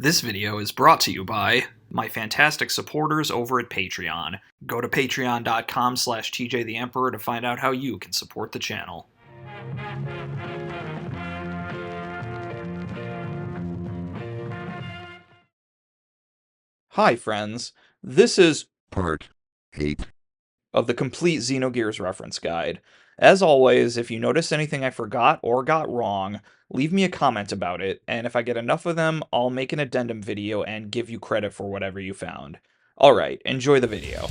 This video is brought to you by my fantastic supporters over at Patreon. Go to patreon.com/TJTheEmperor to find out how you can support the channel. Hi friends, this is Part 8 of the Complete Xenogears Reference Guide. As always, if you notice anything I forgot or got wrong, leave me a comment about it, and if I get enough of them, I'll make an addendum video and give you credit for whatever you found. Alright, enjoy the video.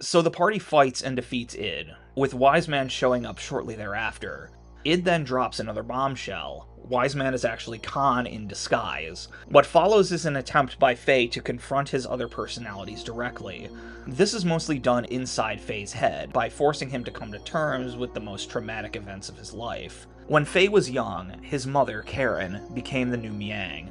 So the party fights and defeats Id, with Wise Man showing up shortly thereafter. Id then drops another bombshell. Wise Man is actually Khan in disguise. What follows is an attempt by Faye to confront his other personalities directly. This is mostly done inside Faye's head, by forcing him to come to terms with the most traumatic events of his life. When Faye was young, his mother, Karen, became the new Miang.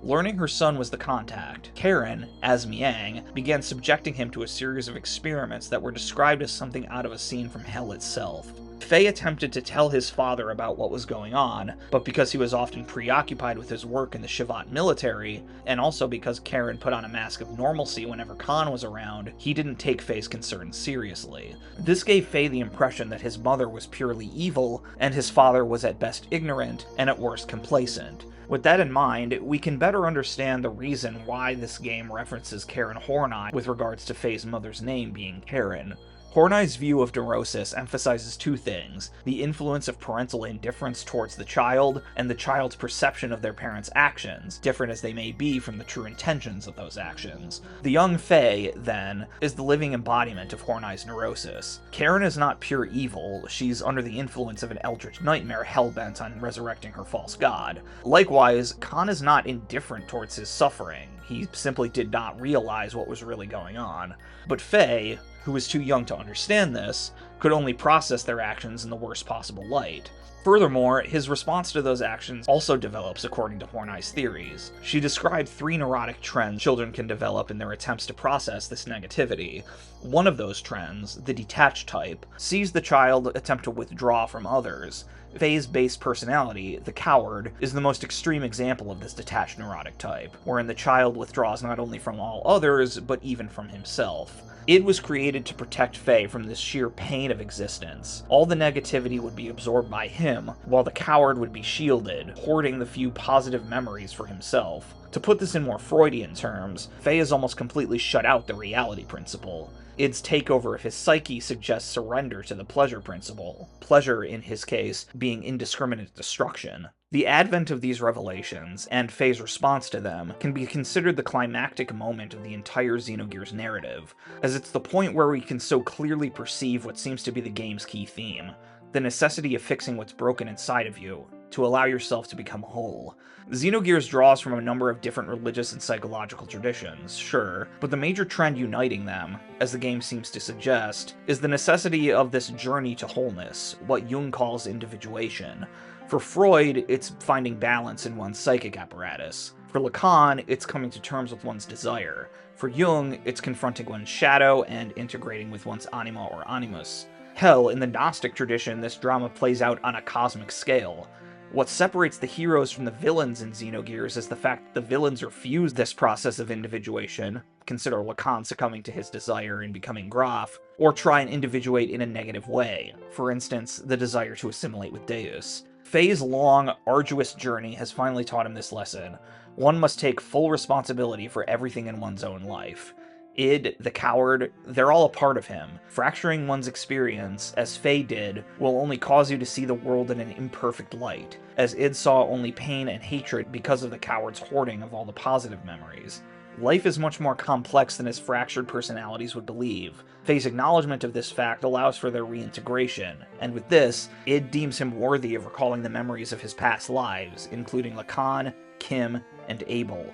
Learning her son was the contact, Karen, as Miang, began subjecting him to a series of experiments that were described as something out of a scene from hell itself. Faye attempted to tell his father about what was going on, but because he was often preoccupied with his work in the Shivat military, and also because Karen put on a mask of normalcy whenever Khan was around, he didn't take Faye's concerns seriously. This gave Faye the impression that his mother was purely evil, and his father was at best ignorant, and at worst complacent. With that in mind, we can better understand the reason why this game references Karen Horney with regards to Faye's mother's name being Karen. Horney's view of neurosis emphasizes two things: the influence of parental indifference towards the child, and the child's perception of their parents' actions, different as they may be from the true intentions of those actions. The young Faye, then, is the living embodiment of Horney's neurosis. Karen is not pure evil, she's under the influence of an eldritch nightmare hell-bent on resurrecting her false god. Likewise, Khan is not indifferent towards his suffering, he simply did not realize what was really going on. But Faye, who was too young to understand this, could only process their actions in the worst possible light. Furthermore, his response to those actions also develops according to Horney's theories. She described 3 neurotic trends children can develop in their attempts to process this negativity. One of those trends, the detached type, sees the child attempt to withdraw from others. Faye's base personality, the coward, is the most extreme example of this detached neurotic type, wherein the child withdraws not only from all others, but even from himself. It was created to protect Faye from this sheer pain of existence. All the negativity would be absorbed by him, while the coward would be shielded, hoarding the few positive memories for himself. To put this in more Freudian terms, Faye has almost completely shut out the reality principle. Id's takeover of his psyche suggests surrender to the pleasure principle, pleasure, in his case, being indiscriminate destruction. The advent of these revelations, and Faye's response to them, can be considered the climactic moment of the entire Xenogears narrative, as it's the point where we can so clearly perceive what seems to be the game's key theme: the necessity of fixing what's broken inside of you, to allow yourself to become whole. Xenogears draws from a number of different religious and psychological traditions, sure, but the major trend uniting them, as the game seems to suggest, is the necessity of this journey to wholeness, what Jung calls individuation. For Freud, it's finding balance in one's psychic apparatus. For Lacan, it's coming to terms with one's desire. For Jung, it's confronting one's shadow and integrating with one's anima or animus. Hell, in the Gnostic tradition, this drama plays out on a cosmic scale. What separates the heroes from the villains in Xenogears is the fact that the villains refuse this process of individuation, consider Lacan succumbing to his desire and becoming Grahf, or try and individuate in a negative way, for instance, the desire to assimilate with Deus. Faye's long, arduous journey has finally taught him this lesson. One must take full responsibility for everything in one's own life. Id, the coward, they're all a part of him. Fracturing one's experience, as Faye did, will only cause you to see the world in an imperfect light, as Id saw only pain and hatred because of the coward's hoarding of all the positive memories. Life is much more complex than his fractured personalities would believe. Faye's acknowledgement of this fact allows for their reintegration, and with this, Id deems him worthy of recalling the memories of his past lives, including Lacan, Kim, and Abel.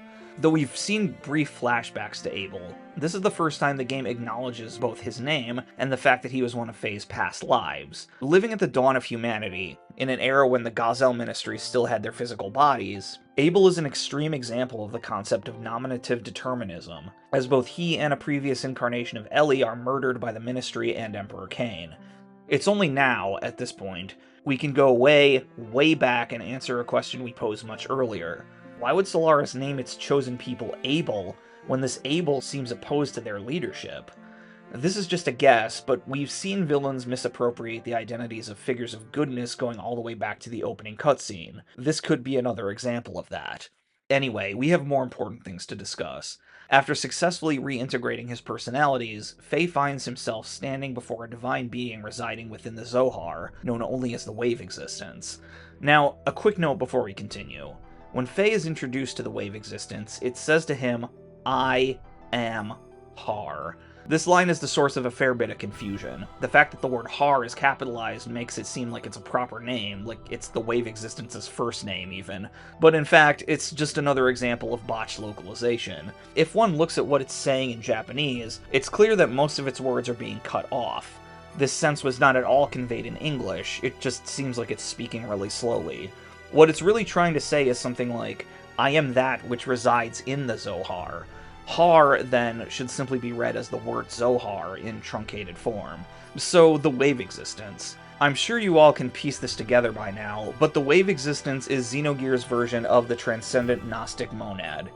Though we've seen brief flashbacks to Abel, this is the first time the game acknowledges both his name and the fact that he was one of Faye's past lives. Living at the dawn of humanity, in an era when the Gazelle ministries still had their physical bodies, Abel is an extreme example of the concept of nominative determinism, as both he and a previous incarnation of Elly are murdered by the Ministry and Emperor Cain. It's only now, at this point, we can go way, way back and answer a question we posed much earlier. Why would Solaris name its chosen people Abel, when this Abel seems opposed to their leadership? This is just a guess, but we've seen villains misappropriate the identities of figures of goodness going all the way back to the opening cutscene. This could be another example of that. Anyway, we have more important things to discuss. After successfully reintegrating his personalities, Faye finds himself standing before a divine being residing within the Zohar, known only as the Wave Existence. Now, a quick note before we continue. When Faye is introduced to the Wave Existence, it says to him, "I am Har." This line is the source of a fair bit of confusion. The fact that the word Har is capitalized makes it seem like it's a proper name, like it's the Wave Existence's first name even. But in fact, it's just another example of botched localization. If one looks at what it's saying in Japanese, it's clear that most of its words are being cut off. This sense was not at all conveyed in English, it just seems like it's speaking really slowly. What it's really trying to say is something like, "I am that which resides in the Zohar." Har, then, should simply be read as the word Zohar in truncated form. So, the Wave Existence. I'm sure you all can piece this together by now, but the Wave Existence is Xenogears' version of the transcendent Gnostic monad.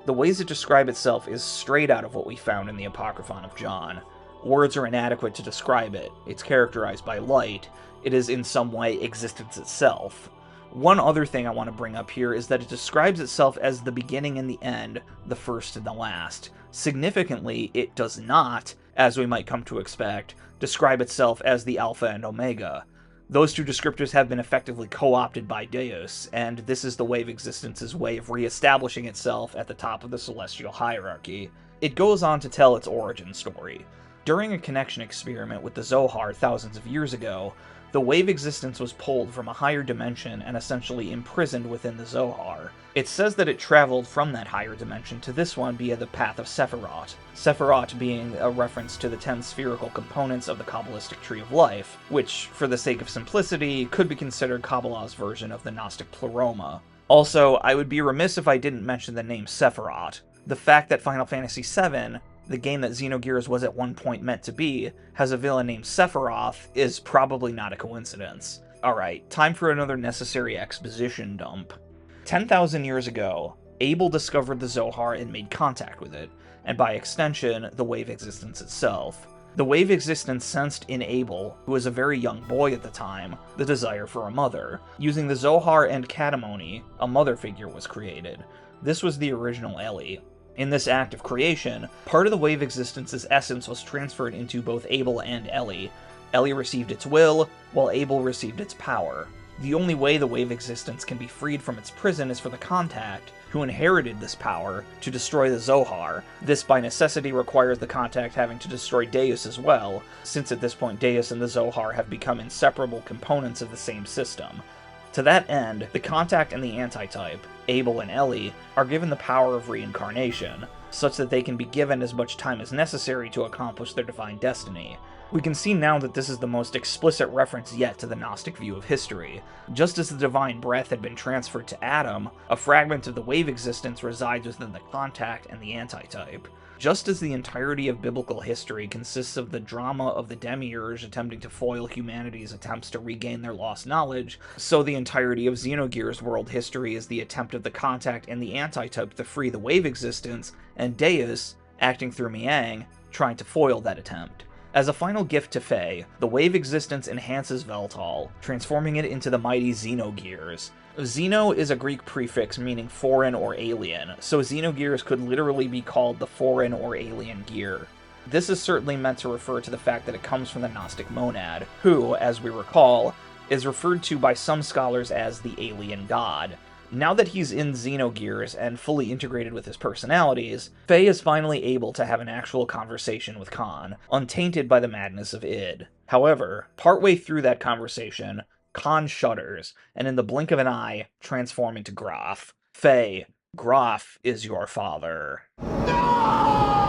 The ways it describes itself is straight out of what we found in the Apocryphon of John. Words are inadequate to describe it. It's characterized by light. It is in some way existence itself. One other thing I want to bring up here is that it describes itself as the beginning and the end, the first and the last. Significantly, it does not, as we might come to expect, describe itself as the Alpha and Omega. Those two descriptors have been effectively co-opted by Deus, and this is the Wave Existence's way of re-establishing itself at the top of the celestial hierarchy. It goes on to tell its origin story. During a connection experiment with the Zohar thousands of years ago, the Wave Existence was pulled from a higher dimension and essentially imprisoned within the Zohar. It says that it traveled from that higher dimension to this one via the Path of Sephirot. Sephirot being a reference to the 10 spherical components of the Kabbalistic Tree of Life, which, for the sake of simplicity, could be considered Kabbalah's version of the Gnostic Pleroma. Also, I would be remiss if I didn't mention the name Sephirot. The fact that Final Fantasy VII, the game that Xenogears was at one point meant to be, has a villain named Sephiroth is probably not a coincidence. Alright, time for another necessary exposition dump. 10,000 years ago, Abel discovered the Zohar and made contact with it, and by extension, the Wave Existence itself. The Wave Existence sensed in Abel, who was a very young boy at the time, the desire for a mother. Using the Zohar and Katamoni, a mother figure was created. This was the original Elly. In this act of creation, part of the Wave Existence's essence was transferred into both Abel and Elly. Elly received its will, while Abel received its power. The only way the Wave Existence can be freed from its prison is for the Contact, who inherited this power, to destroy the Zohar. This by necessity requires the Contact having to destroy Deus as well, since at this point Deus and the Zohar have become inseparable components of the same system. To that end, the Contact and the Antitype, Abel and Elly, are given the power of reincarnation, such that they can be given as much time as necessary to accomplish their divine destiny. We can see now that this is the most explicit reference yet to the Gnostic view of history. Just as the divine breath had been transferred to Adam, a fragment of the Wave Existence resides within the Contact and the Antitype. Just as the entirety of biblical history consists of the drama of the demiurge attempting to foil humanity's attempts to regain their lost knowledge, so the entirety of Xenogears world history is the attempt of the Contact and the Antitype to free the Wave Existence, and Deus, acting through Miang, trying to foil that attempt. As a final gift to Faye, the Wave Existence enhances Veltal, transforming it into the mighty Xenogears. Xeno is a Greek prefix meaning foreign or alien, so Xenogears could literally be called the foreign or alien gear. This is certainly meant to refer to the fact that it comes from the Gnostic monad, who, as we recall, is referred to by some scholars as the alien god. Now that he's in Xenogears and fully integrated with his personalities, Faye is finally able to have an actual conversation with Khan, untainted by the madness of id. However, partway through that conversation, Khan shudders, and in the blink of an eye, transform into Grahf. Faye, Grahf is your father. No!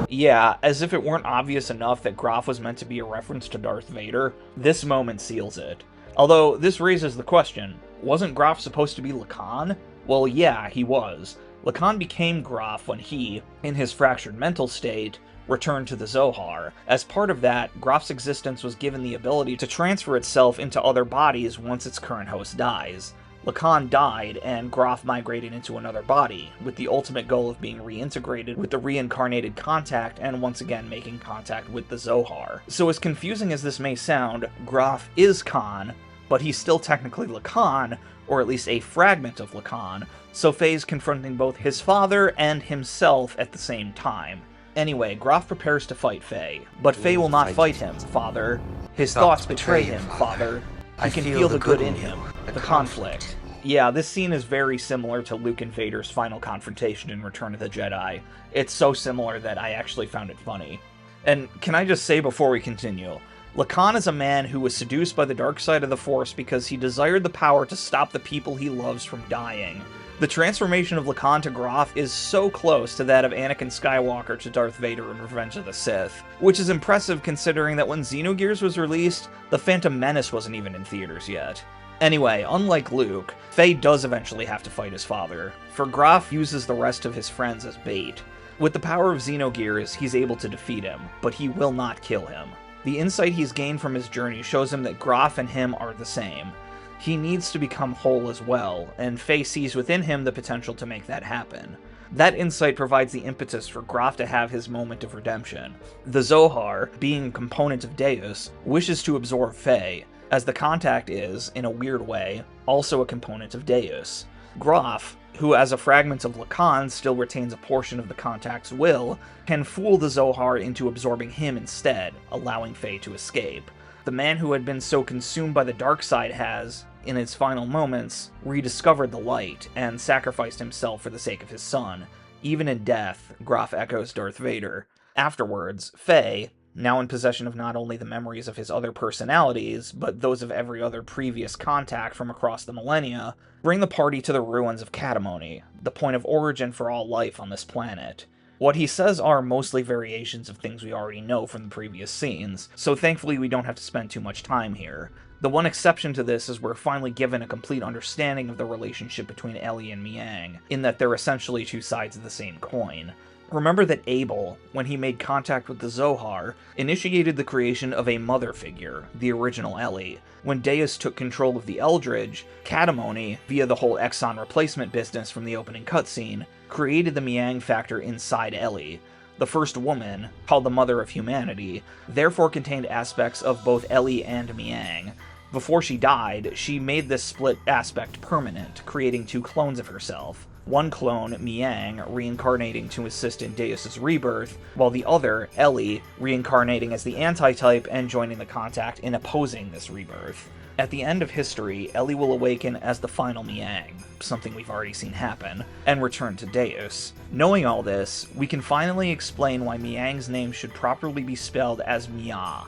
Yeah, as if it weren't obvious enough that Grahf was meant to be a reference to Darth Vader, this moment seals it. Although, this raises the question, wasn't Grahf supposed to be Lacan? Well, yeah, he was. Lacan became Grahf when he, in his fractured mental state, returned to the Zohar. As part of that, Grahf's existence was given the ability to transfer itself into other bodies once its current host dies. Lacan died, and Grahf migrated into another body, with the ultimate goal of being reintegrated with the reincarnated contact and once again making contact with the Zohar. So as confusing as this may sound, Grahf is Khan, but he's still technically Lacan, or at least a fragment of Lacan, so Faye's confronting both his father and himself at the same time. Anyway, Grahf prepares to fight Faye, but Faye will not fight him, father. His thoughts betray him, father. He can feel the good in him, the conflict. Yeah, this scene is very similar to Luke and Vader's final confrontation in Return of the Jedi. It's so similar that I actually found it funny. And can I just say before we continue, Lacan is a man who was seduced by the dark side of the Force because he desired the power to stop the people he loves from dying. The transformation of Lacan to Grahf is so close to that of Anakin Skywalker to Darth Vader in Revenge of the Sith, which is impressive considering that when Xenogears was released, The Phantom Menace wasn't even in theaters yet. Anyway, unlike Luke, Faye does eventually have to fight his father, for Grahf uses the rest of his friends as bait. With the power of Xenogears, he's able to defeat him, but he will not kill him. The insight he's gained from his journey shows him that Grahf and him are the same. He needs to become whole as well, and Faye sees within him the potential to make that happen. That insight provides the impetus for Grahf to have his moment of redemption. The Zohar, being a component of Deus, wishes to absorb Faye, as the contact is, in a weird way, also a component of Deus. Grahf, who as a fragment of Lacan still retains a portion of the contact's will, can fool the Zohar into absorbing him instead, allowing Faye to escape. The man who had been so consumed by the dark side has, in his final moments, rediscovered the light, and sacrificed himself for the sake of his son. Even in death, Grahf echoes Darth Vader. Afterwards, Faye, now in possession of not only the memories of his other personalities, but those of every other previous contact from across the millennia, bring the party to the ruins of Katamoni, the point of origin for all life on this planet. What he says are mostly variations of things we already know from the previous scenes, so thankfully we don't have to spend too much time here. The one exception to this is we're finally given a complete understanding of the relationship between Elly and Miang, in that they're essentially two sides of the same coin. Remember that Abel, when he made contact with the Zohar, initiated the creation of a mother figure, the original Elly. When Deus took control of the Eldridge, Katamoni, via the whole Exxon replacement business from the opening cutscene, created the Miang factor inside Elly. The first woman, called the Mother of Humanity, therefore contained aspects of both Elly and Miang. Before she died, she made this split aspect permanent, creating two clones of herself. One clone, Miang, reincarnating to assist in Deus' rebirth, while the other, Elly, reincarnating as the anti-type and joining the contact in opposing this rebirth. At the end of history, Elly will awaken as the final Miang, something we've already seen happen, and return to Deus. Knowing all this, we can finally explain why Miang's name should properly be spelled as Mia.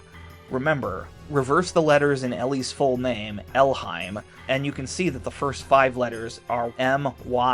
Remember, reverse the letters in Elly's full name, Elheim, and you can see that the first 5 letters are M-Y-Y-A-H.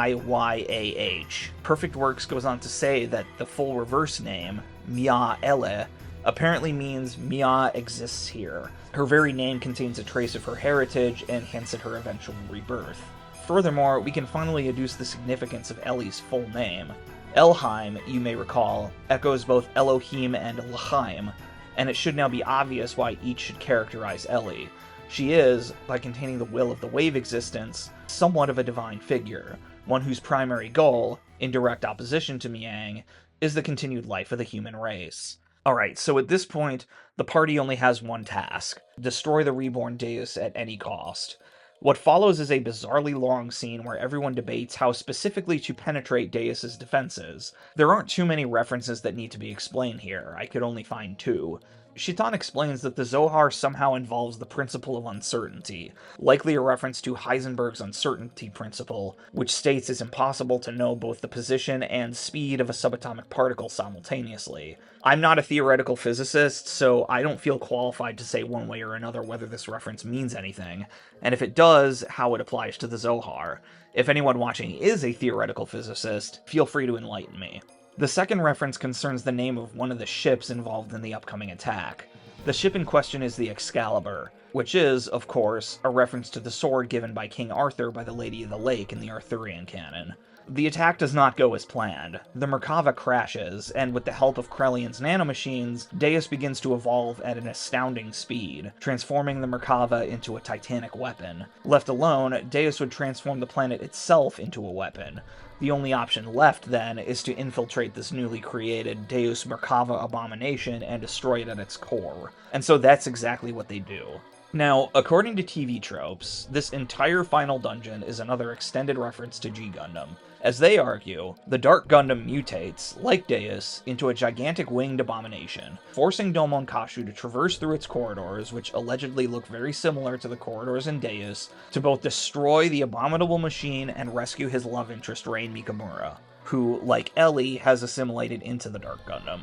Perfect Works goes on to say that the full reverse name, Mia Elle, apparently means Mia exists here. Her very name contains a trace of her heritage and hints at her eventual rebirth. Furthermore, we can finally adduce the significance of Elly's full name. Elheim, you may recall, echoes both Elohim and L'chaim, and it should now be obvious why each should characterize Elly. She is, by containing the will of the wave existence, somewhat of a divine figure, one whose primary goal, in direct opposition to Miang, is the continued life of the human race. Alright, so at this point, the party only has one task: destroy the reborn Deus at any cost. What follows is a bizarrely long scene where everyone debates how specifically to penetrate Deus's defenses. There aren't too many references that need to be explained here, I could only find 2. Shitan explains that the Zohar somehow involves the principle of uncertainty, likely a reference to Heisenberg's uncertainty principle, which states it's impossible to know both the position and speed of a subatomic particle simultaneously. I'm not a theoretical physicist, so I don't feel qualified to say one way or another whether this reference means anything, and if it does, how it applies to the Zohar. If anyone watching is a theoretical physicist, feel free to enlighten me. The second reference concerns the name of one of the ships involved in the upcoming attack. The ship in question is the Excalibur, which is, of course, a reference to the sword given by King Arthur by the Lady of the Lake in the Arthurian canon. The attack does not go as planned. The Merkava crashes, and with the help of Krelian's nanomachines, Deus begins to evolve at an astounding speed, transforming the Merkava into a titanic weapon. Left alone, Deus would transform the planet itself into a weapon. The only option left, then, is to infiltrate this newly created Deus Merkava abomination and destroy it at its core. And so that's exactly what they do. Now, according to TV tropes, this entire final dungeon is another extended reference to G Gundam. As they argue, the Dark Gundam mutates, like Deus, into a gigantic winged abomination, forcing Domon Kashu to traverse through its corridors, which allegedly look very similar to the corridors in Deus, to both destroy the abominable machine and rescue his love interest Rain Mikamura, who, like Elly, has assimilated into the Dark Gundam.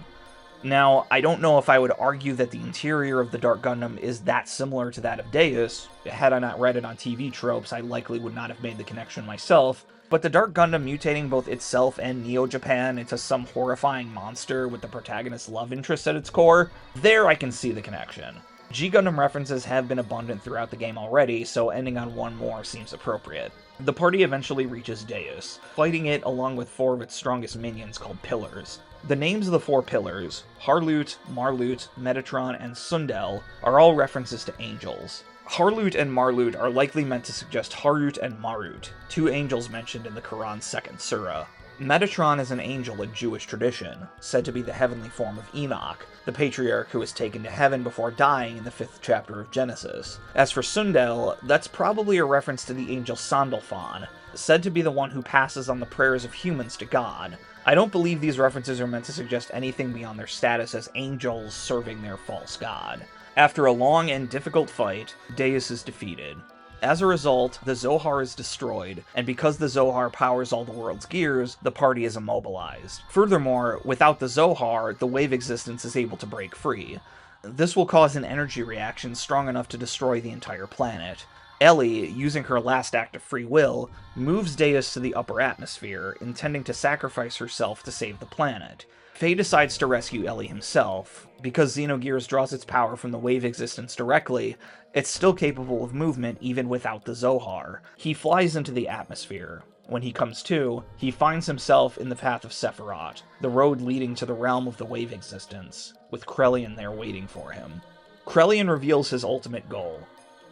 Now, I don't know if I would argue that the interior of the Dark Gundam is that similar to that of Deus. Had I not read it on TV tropes, I likely would not have made the connection myself. But the Dark Gundam mutating both itself and Neo-Japan into some horrifying monster with the protagonist's love interest at its core, there I can see the connection. G Gundam references have been abundant throughout the game already, so ending on one more seems appropriate. The party eventually reaches Deus, fighting it along with 4 of its strongest minions called Pillars. The names of the 4 pillars, Harlute, Marlute, Metatron, and Sundel, are all references to angels. Harlute and Marlute are likely meant to suggest Harut and Marut, 2 angels mentioned in the Quran's 2nd surah. Metatron is an angel in Jewish tradition, said to be the heavenly form of Enoch, the patriarch who was taken to heaven before dying in the 5th chapter of Genesis. As for Sundel, that's probably a reference to the angel Sandalphon, said to be the one who passes on the prayers of humans to God. I don't believe these references are meant to suggest anything beyond their status as angels serving their false god. After a long and difficult fight, Deus is defeated. As a result, the Zohar is destroyed, and because the Zohar powers all the world's gears, the party is immobilized. Furthermore, without the Zohar, the wave existence is able to break free. This will cause an energy reaction strong enough to destroy the entire planet. Elly, using her last act of free will, moves Deus to the upper atmosphere, intending to sacrifice herself to save the planet. Faye decides to rescue Elly himself. Because Xenogears draws its power from the wave existence directly, it's still capable of movement even without the Zohar. He flies into the atmosphere. When he comes to, he finds himself in the Path of Sephirot, the road leading to the realm of the wave existence, with Krelian there waiting for him. Krelian reveals his ultimate goal.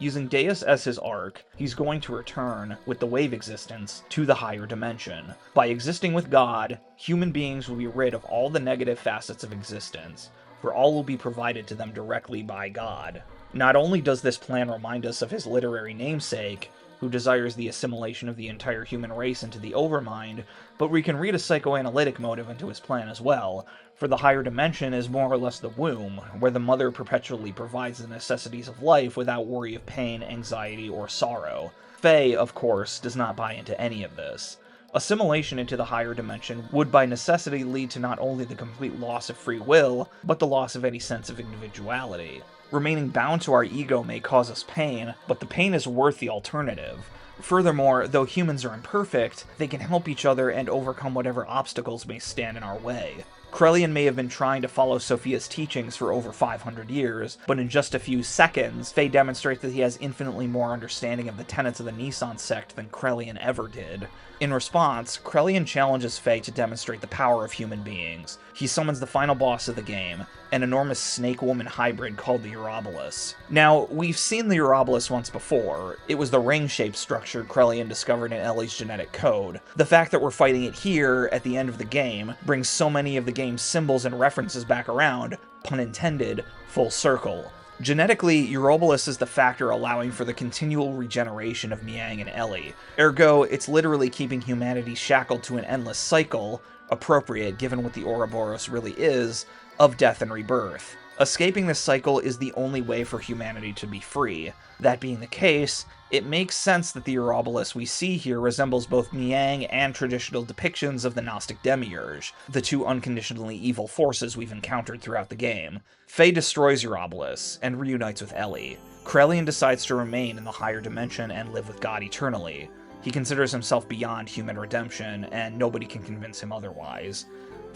Using Deus as his arc, he's going to return, with the wave existence, to the higher dimension. By existing with God, human beings will be rid of all the negative facets of existence, for all will be provided to them directly by God. Not only does this plan remind us of his literary namesake, who desires the assimilation of the entire human race into the Overmind, but we can read a psychoanalytic motive into his plan as well, for the higher dimension is more or less the womb, where the mother perpetually provides the necessities of life without worry of pain, anxiety, or sorrow. Faye, of course, does not buy into any of this. Assimilation into the higher dimension would by necessity lead to not only the complete loss of free will, but the loss of any sense of individuality. Remaining bound to our ego may cause us pain, but the pain is worth the alternative. Furthermore, though humans are imperfect, they can help each other and overcome whatever obstacles may stand in our way. Krelian may have been trying to follow Sophia's teachings for over 500 years, but in just a few seconds, Faye demonstrates that he has infinitely more understanding of the tenets of the Nissan sect than Krelian ever did. In response, Krelian challenges Faye to demonstrate the power of human beings. He summons the final boss of the game, an enormous snake-woman hybrid called the Urobolus. Now, we've seen the Urobolus once before. It was the ring-shaped structure Krelian discovered in Elly's genetic code. The fact that we're fighting it here, at the end of the game, brings so many of the game's symbols and references back around, pun intended, full circle. Genetically, Urobolus is the factor allowing for the continual regeneration of Miang and Elly. Ergo, it's literally keeping humanity shackled to an endless cycle, appropriate given what the Ouroboros really is, of death and rebirth. Escaping this cycle is the only way for humanity to be free. That being the case, it makes sense that the Urobolus we see here resembles both Miang and traditional depictions of the Gnostic Demiurge, the 2 unconditionally evil forces we've encountered throughout the game. Faye destroys Urobolus, and reunites with Elly. Krelian decides to remain in the higher dimension and live with God eternally. He considers himself beyond human redemption, and nobody can convince him otherwise.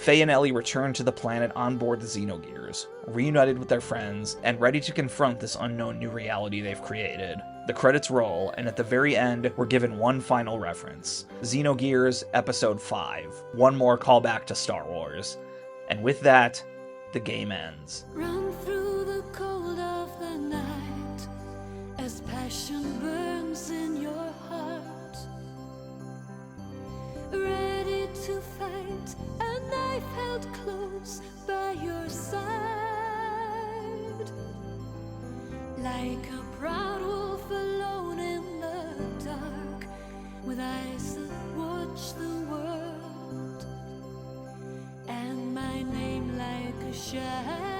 Faye and Elly return to the planet on board the Xenogears, reunited with their friends, and ready to confront this unknown new reality they've created. The credits roll, and at the very end, we're given one final reference. Xenogears Episode 5. One more callback to Star Wars. And with that, the game ends. Run through the cold of the night as passion burns in your heart. Ready to fight, a knife held close by your side. Like a proud wolf alone in the dark, with eyes that watch the world, and my name like a shadow